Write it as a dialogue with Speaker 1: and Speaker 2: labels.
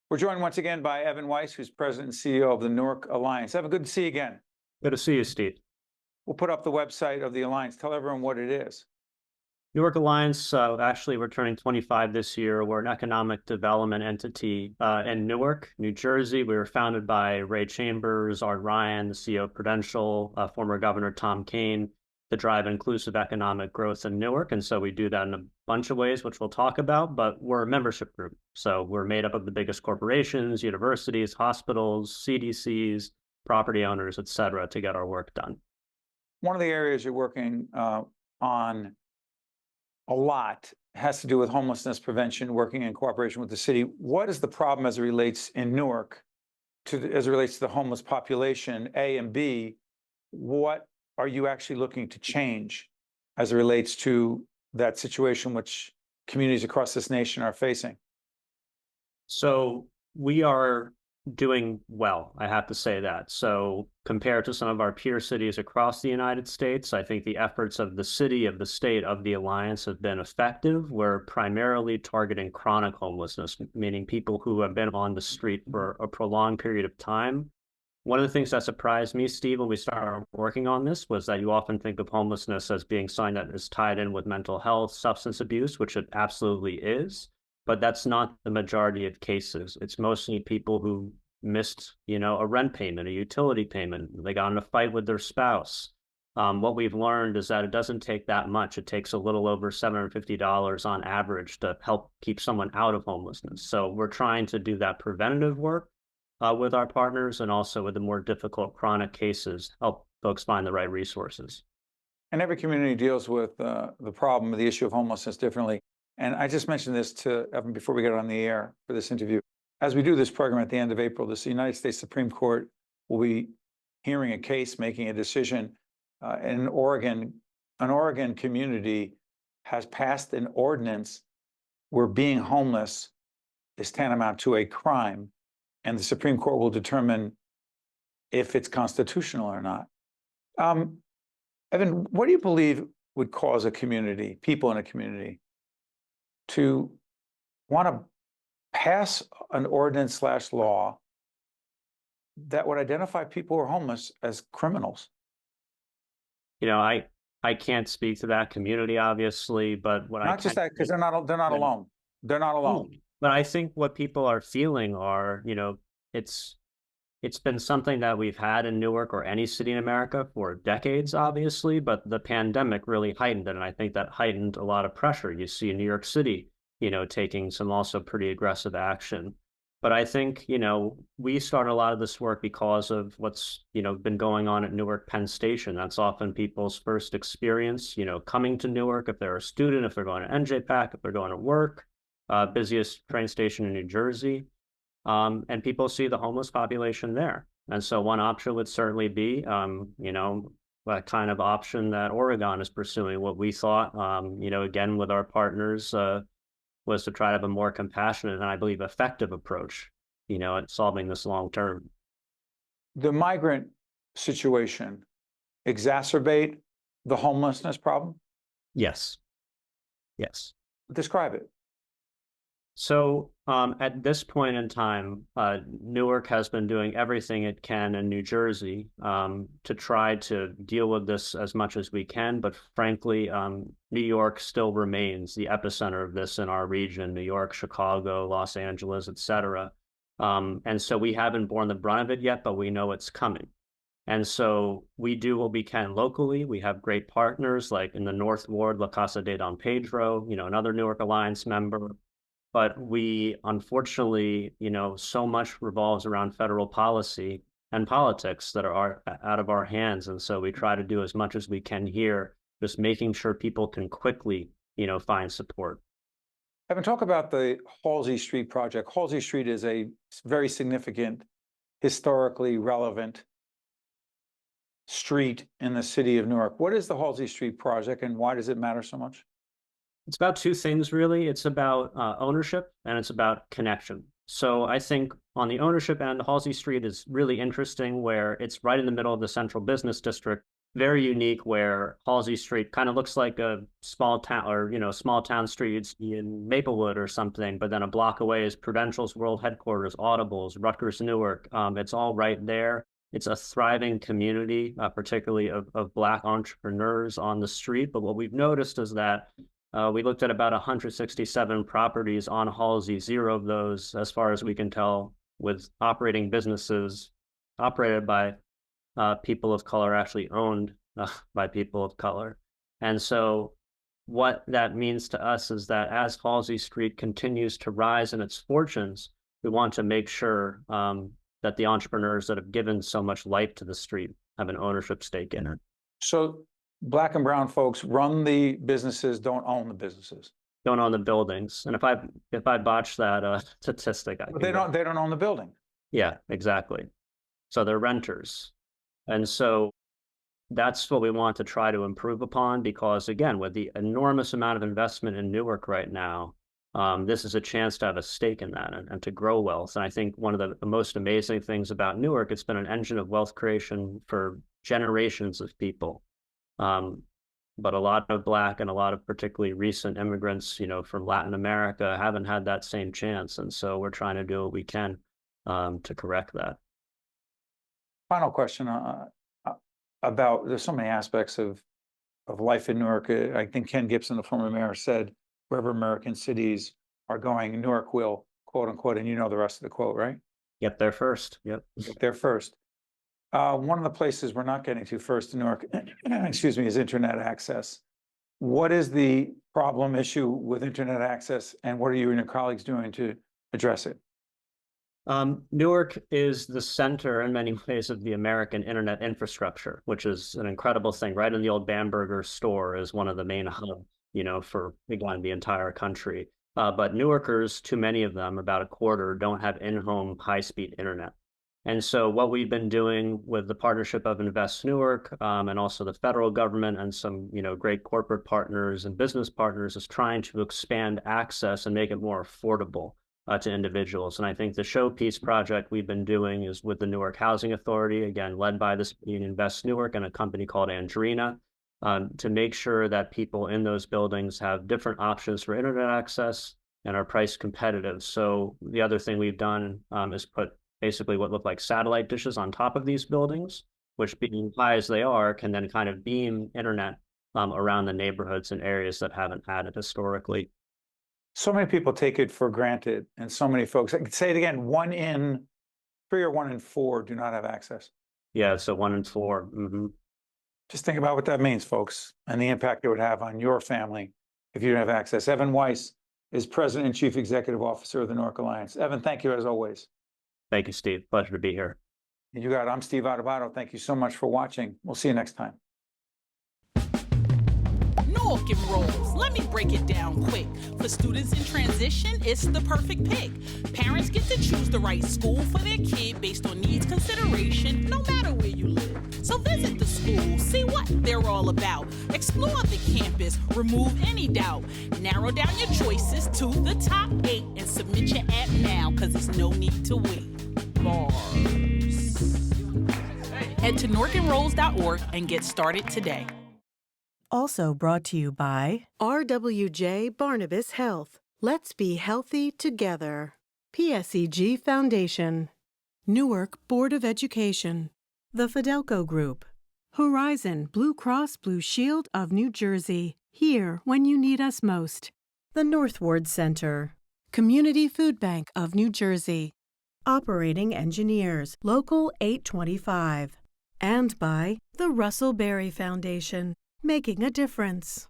Speaker 1: We're joined once again by Evan Weiss, who's president and CEO of the Newark Alliance. Evan, good to see you again.
Speaker 2: Good to see you, Steve.
Speaker 1: We'll put up the website of the Alliance. Tell everyone what it is.
Speaker 2: Newark Alliance, actually, we're turning 25 this year. We're an economic development entity in Newark, New Jersey. We were founded by Ray Chambers, Art Ryan, the CEO of Prudential, former Governor Tom Kean, to drive inclusive economic growth in Newark. And so we do that in a bunch of ways, which we'll talk about, but we're a membership group. So we're made up of the biggest corporations, universities, hospitals, CDCs, property owners, et cetera, to get our work done.
Speaker 1: One of the areas you're working on a lot has to do with homelessness prevention, working in cooperation with the city. What is the problem as it relates in Newark as it relates to the homeless population, A, and B, what are you actually looking to change as it relates to that situation which communities across this nation are facing?
Speaker 2: So we are doing well, I have to say that. So compared to some of our peer cities across the United States, I think the efforts of the city, of the state, of the Alliance have been effective. We're primarily targeting chronic homelessness, meaning people who have been on the street for a prolonged period of time. One of the things that surprised me, Steve, when we started working on this was that you often think of homelessness as being something that is tied in with mental health, substance abuse, which it absolutely is. But that's not the majority of cases. It's mostly people who missed, a rent payment, a utility payment. They got in a fight with their spouse. What we've learned is that it doesn't take that much. It takes a little over $750 on average to help keep someone out of homelessness. So we're trying to do that preventative work with our partners, and also with the more difficult chronic cases, help folks find the right resources.
Speaker 1: And every community deals with the problem of the issue of homelessness differently. And I just mentioned this to Evan before we get on the air for this interview. As we do this program at the end of April, the United States Supreme Court will be hearing a case, making a decision. In Oregon, an Oregon community has passed an ordinance where being homeless is tantamount to a crime, and the Supreme Court will determine if it's constitutional or not. Evan, what do you believe would cause a community, people in a community, to want to pass an ordinance / law that would identify people who are homeless as criminals?
Speaker 2: I can't speak to that community, obviously, but what
Speaker 1: not just that, because they're not alone. They're not alone.
Speaker 2: But I think what people are feeling are, it's been something that we've had in Newark or any city in America for decades, obviously, but the pandemic really heightened it. And I think that heightened a lot of pressure. You see New York City, taking some also pretty aggressive action. But I think, we started a lot of this work because of what's, been going on at Newark Penn Station. That's often people's first experience, coming to Newark, if they're a student, if they're going to NJPAC, if they're going to work, busiest train station in New Jersey. And people see the homeless population there. And so one option would certainly be, that kind of option that Oregon is pursuing. What we thought, again, with our partners, was to try to have a more compassionate and, I believe, effective approach, at solving this long term.
Speaker 1: The migrant situation exacerbate the homelessness problem?
Speaker 2: Yes. Yes.
Speaker 1: Describe it.
Speaker 2: So at this point in time, Newark has been doing everything it can in New Jersey to try to deal with this as much as we can. But frankly, New York still remains the epicenter of this in our region: New York, Chicago, Los Angeles, et cetera. And so we haven't borne the brunt of it yet, but we know it's coming. And so we do what we can locally. We have great partners like in the North Ward, La Casa de Don Pedro, another Newark Alliance member. But we, unfortunately, so much revolves around federal policy and politics that are out of our hands. And so we try to do as much as we can here, just making sure people can quickly, find support.
Speaker 1: Evan, talk about the Halsey Street project. Halsey Street is a very significant, historically relevant street in the city of Newark. What is the Halsey Street project, and why does it matter so much?
Speaker 2: It's about two things, really. It's about ownership, and it's about connection. So I think on the ownership end, Halsey Street is really interesting, where it's right in the middle of the central business district. very unique where Halsey Street kind of looks like a small town or, small town streets in Maplewood or something, but then a block away is Prudential's World Headquarters, Audibles, Rutgers Newark. It's all right there. It's a thriving community, particularly of Black entrepreneurs on the street. But what we've noticed is that we looked at about 167 properties on Halsey, 0 of those, as far as we can tell, with operating businesses operated by people of color, actually owned by people of color. And so what that means to us is that as Halsey Street continues to rise in its fortunes, we want to make sure that the entrepreneurs that have given so much life to the street have an ownership stake in it.
Speaker 1: So Black and brown folks run the businesses, don't own the businesses.
Speaker 2: Don't own the buildings. And if I botch that statistic,
Speaker 1: But they don't own the building.
Speaker 2: Yeah, exactly. So they're renters. And so that's what we want to try to improve upon, because again, with the enormous amount of investment in Newark right now, this is a chance to have a stake in that and to grow wealth. And I think one of the most amazing things about Newark, it's been an engine of wealth creation for generations of people. But a lot of Black and a lot of particularly recent immigrants, from Latin America haven't had that same chance. And so we're trying to do what we can to correct that.
Speaker 1: Final question about, there's so many aspects of life in Newark. I think Ken Gibson, the former mayor, said, wherever American cities are going, Newark will, quote unquote, and you know the rest of the quote, right?
Speaker 2: Get there first. Yep.
Speaker 1: Get there first. One of the places we're not getting to first in Newark, excuse me, is internet access. What is the problem issue with internet access, and what are you and your colleagues doing to address it?
Speaker 2: Newark is the center in many ways of the American internet infrastructure, which is an incredible thing. Right in the old Bamberger store is one of the main hubs, for, again, the entire country. But Newarkers, too many of them, about a quarter, don't have in-home high-speed internet. And so what we've been doing with the partnership of Invest Newark and also the federal government and some, great corporate partners and business partners is trying to expand access and make it more affordable to individuals. And I think the showpiece project we've been doing is with the Newark Housing Authority, again, led by the Invest Newark and a company called Andrina, to make sure that people in those buildings have different options for internet access and are price competitive. So the other thing we've done is put basically what look like satellite dishes on top of these buildings, which, being high as they are, can then kind of beam internet around the neighborhoods and areas that haven't had it historically.
Speaker 1: So many people take it for granted, and so many folks, I can say it again, 1 in 3 or 1 in 4 do not have access.
Speaker 2: Yeah, so 1 in 4. Mm-hmm.
Speaker 1: Just think about what that means, folks, and the impact it would have on your family if you don't have access. Evan Weiss is President and Chief Executive Officer of the Newark Alliance. Evan, thank you as always.
Speaker 2: Thank you, Steve. Pleasure to be here.
Speaker 1: You got it. I'm Steve Adubato. Thank you so much for watching. We'll see you next time.
Speaker 3: Newark enrolls. Let me break it down quick. For students in transition, it's the perfect pick. Parents get to choose the right school for their kid based on needs consideration, no matter where you live. So visit the school, see what they're all about. Explore the campus, remove any doubt. Narrow down your choices to the top 8 and submit your app now, cause there's no need to wait. Bars. Head to newarkenrolls.org and get started today.
Speaker 4: Also brought to you by RWJ Barnabas Health. Let's be healthy together. PSEG Foundation. Newark Board of Education. The Fidelco Group. Horizon Blue Cross Blue Shield of New Jersey. Here when you need us most. The Northward Center. Community Food Bank of New Jersey. Operating Engineers, Local 825. And by the Russell Berry Foundation. Making a difference.